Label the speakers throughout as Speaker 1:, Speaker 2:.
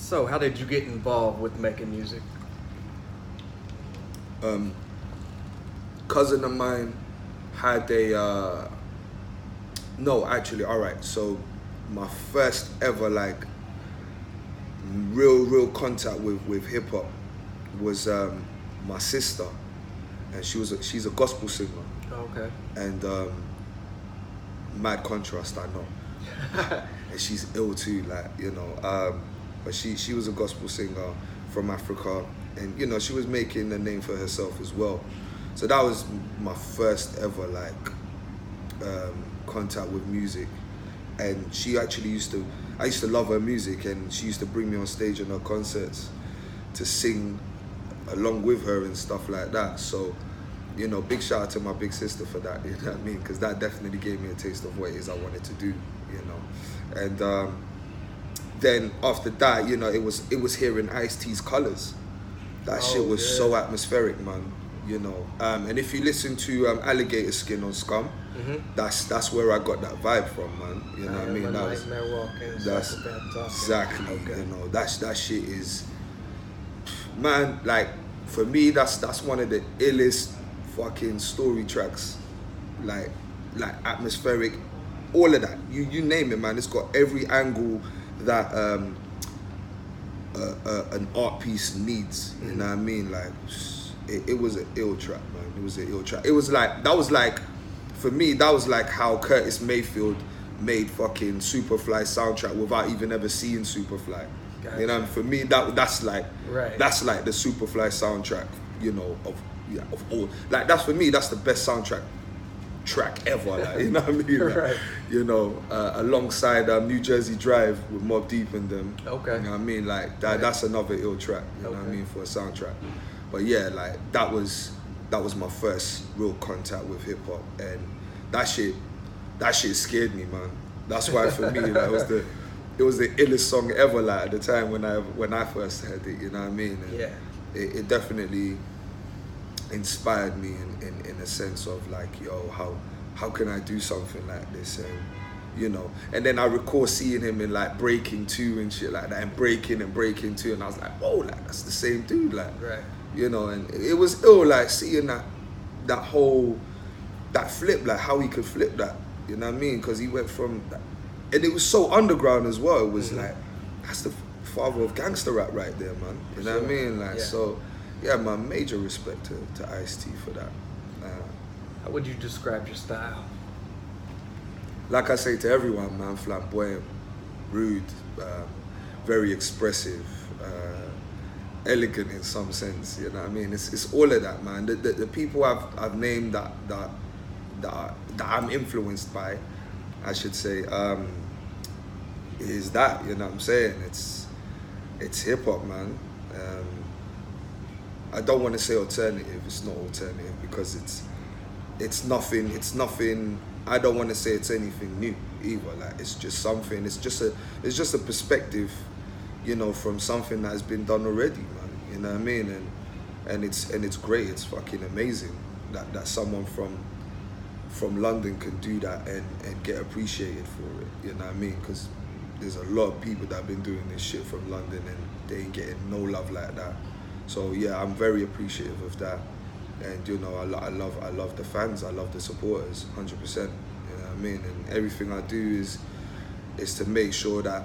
Speaker 1: So, how did you get involved with making music?
Speaker 2: Cousin of mine had a no, actually, all right. So my first ever like real contact with hip hop was my sister, and she's a gospel singer,
Speaker 1: Okay.
Speaker 2: and mad contrast, I know. And she's ill too, like, but she was a gospel singer from Africa, and she was making a name for herself as well. So that was my first ever like contact with music. And she actually I used to love her music, and she used to bring me on stage in her concerts to sing along with her and stuff like that. So, big shout out to my big sister for that, you know what I mean? Because that definitely gave me a taste of what it is I wanted to do, And then after that, it was hearing Ice-T's Colors. That shit was so atmospheric, man. And if you listen to Alligator Skin on Scum, that's where I got that vibe from, man. You know what I mean? That's exactly.
Speaker 1: Okay.
Speaker 2: That shit is, man. Like for me, that's one of the illest fucking story tracks. Like atmospheric, all of that. You name it, man. It's got every angle that an art piece needs. You know what I mean? Like. It was an ill track, man. It was an ill track. It was like, for me, that was like how Curtis Mayfield made fucking Superfly soundtrack without even ever seeing Superfly. Gotcha. You know, and for me, that's like the Superfly soundtrack, of all. Like, that's for me, that's the best soundtrack track ever, like, you know what I mean? Like, alongside New Jersey Drive with Mobb Deep and them.
Speaker 1: Okay.
Speaker 2: You know what I mean? Like, that's another ill track, you know what I mean, for a soundtrack. But yeah, like that was my first real contact with hip hop, and that shit scared me, man. That's why for me, like, it was the illest song ever, like at the time when I first heard it, you know what I mean? And it definitely inspired me in a sense of like, yo, how can I do something like this? And and then I recall seeing him in like Breaking 2 and shit like that, and Breaking 2, and I was like, whoa, like that's the same dude, like.
Speaker 1: Right.
Speaker 2: And it was ill, like seeing that flip, like how he could flip that, you know what I mean? Because he went from that, and it was so underground as well. It was like, that's the father of gangster rap right there, man. You know what I mean? Like, so, yeah, my major respect to Ice-T for that.
Speaker 1: How would you describe your style?
Speaker 2: Like I say to everyone, man, flamboyant, rude, very expressive, elegant in some sense, you know what I mean? It's all of that, man. The people I've named that I'm influenced by, I should say, is that, you know what I'm saying? It's hip hop, man. I don't want to say alternative. It's not alternative because it's nothing. I don't want to say it's anything new either. Like, it's just something. It's just a perspective, from something that has been done already, man. You know what I mean? And it's great. It's fucking amazing that someone from London can do that and get appreciated for it. You know what I mean? Because there's a lot of people that have been doing this shit from London and they ain't getting no love like that. So yeah, I'm very appreciative of that. And I love the fans. I love the supporters, 100%. You know what I mean? And everything I do is to make sure that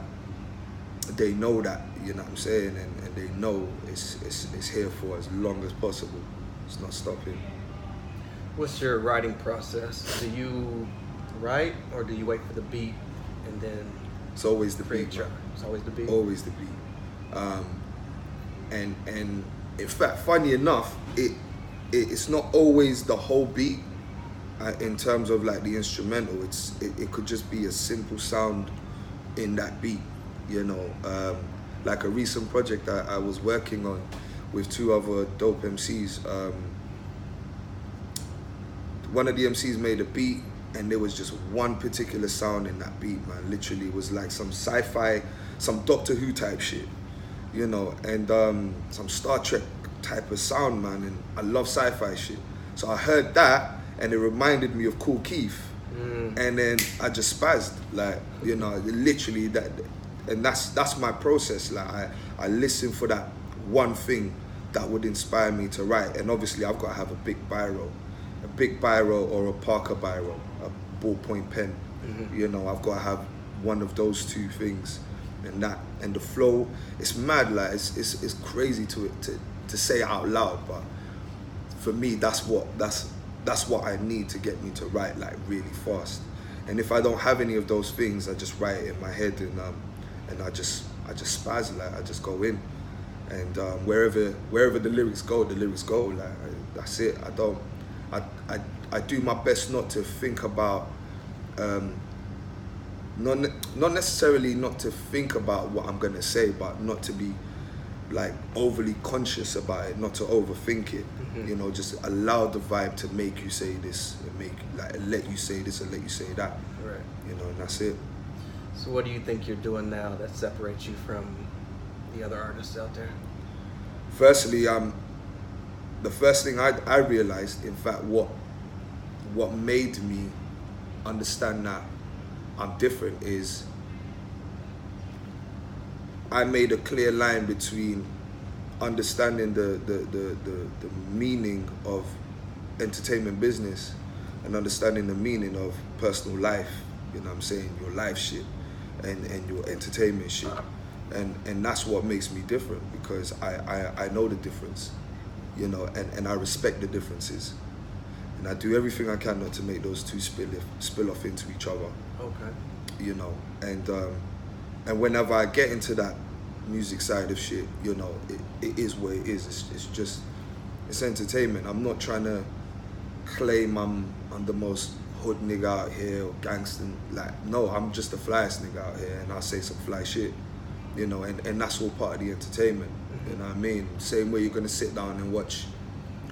Speaker 2: they know that, you know what I'm saying, and they know it's here for as long as possible. It's not stopping.
Speaker 1: What's your writing process? Do you write or do you wait for the beat and then
Speaker 2: It's always the beat.
Speaker 1: It's always the beat.
Speaker 2: Always the beat. And in fact, funny enough, it's not always the whole beat in terms of like the instrumental. It could just be a simple sound in that beat. Like a recent project I was working on with two other dope MCs. One of the MCs made a beat and there was just one particular sound in that beat, man. Literally, it was like some sci-fi, some Doctor Who type shit, and some Star Trek type of sound, man. And I love sci-fi shit. So I heard that and it reminded me of Kool Keith. And then I just spazzed, like, literally that's my process. Like I listen for that one thing that would inspire me to write, and obviously I've got to have a big biro or a Parker biro, a ballpoint pen. You know, I've got to have one of those two things, and the flow. It's mad, like it's crazy to say it out loud, but for me that's what I need to get me to write like really fast. And if I don't have any of those things, I just write it in my head, and I just spaz, like I just go in, and wherever the lyrics go, like that's it. I do my best not to think about not necessarily not to think about what I'm gonna say, but not to be like overly conscious about it, not to overthink it. You know, just allow the vibe to make you say this, and let you say this and let you say that.
Speaker 1: Right.
Speaker 2: You know, and that's it.
Speaker 1: So what do you think you're doing now that separates you from the other artists out there?
Speaker 2: Firstly, the first thing I realized, in fact, what made me understand that I'm different is I made a clear line between understanding the meaning of entertainment business and understanding the meaning of personal life. You know what I'm saying? Your life shit and your entertainment shit. And that's what makes me different, because I know the difference, you know, and I respect the differences. And I do everything I can not to make those two spill off into each other.
Speaker 1: Okay.
Speaker 2: You know, and whenever I get into that music side of shit, you know, it is what it is. It's entertainment. I'm not trying to claim I'm the most hood nigga out here or gangster. Like, no, I'm just the flyest nigga out here, and I'll say some fly shit, you know, and that's all part of the entertainment. You know what I mean? Same way you're gonna sit down and watch,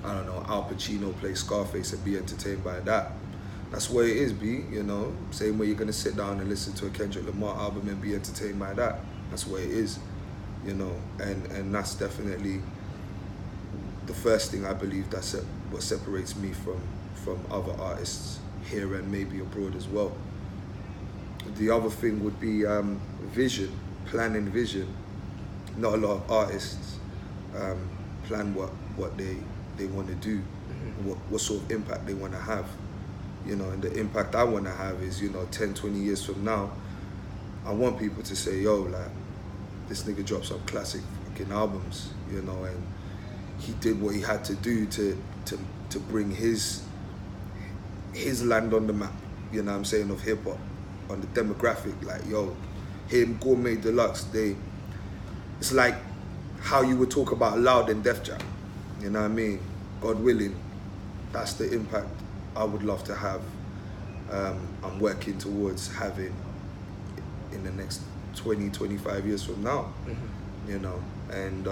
Speaker 2: I don't know, Al Pacino play Scarface and be entertained by that. That's what it is, B, you know? Same way you're gonna sit down and listen to a Kendrick Lamar album and be entertained by that. That's what it is, you know? And that's definitely the first thing I believe that's what separates me from other artists here and maybe abroad as well. The other thing would be vision, planning vision. Not a lot of artists plan what they want to do, what sort of impact they want to have. You know, and the impact I want to have is, you know, 10, 20 years from now, I want people to say, yo, like, this nigga dropped some classic fucking albums, you know, and he did what he had to do to bring his land on the map, you know what I'm saying, of hip hop, on the demographic. Like, yo, him, Gourmet Deluxe, it's like how you would talk about Loud and Def Jam, you know what I mean? God willing, that's the impact I would love to have. I'm working towards having in the next 20, 25 years from now, you know. And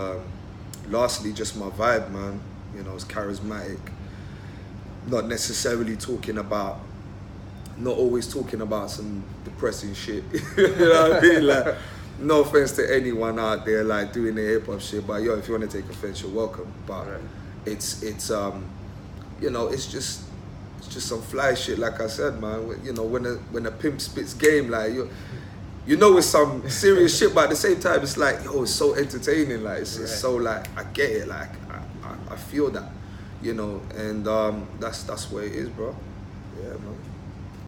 Speaker 2: lastly, just my vibe, man, you know, it's charismatic. Not necessarily not always talking about some depressing shit, you know what I mean? Like, no offense to anyone out there like doing the hip hop shit, but yo, if you want to take offense, you're welcome. But
Speaker 1: right.
Speaker 2: it's you know, it's just some fly shit, like I said, man. You know, when a pimp spits game, like you know, it's some serious shit, but at the same time, it's like, yo, it's so entertaining. Like it's so like, I get it, like I feel that, you know, and that's what it is, bro. Yeah, man.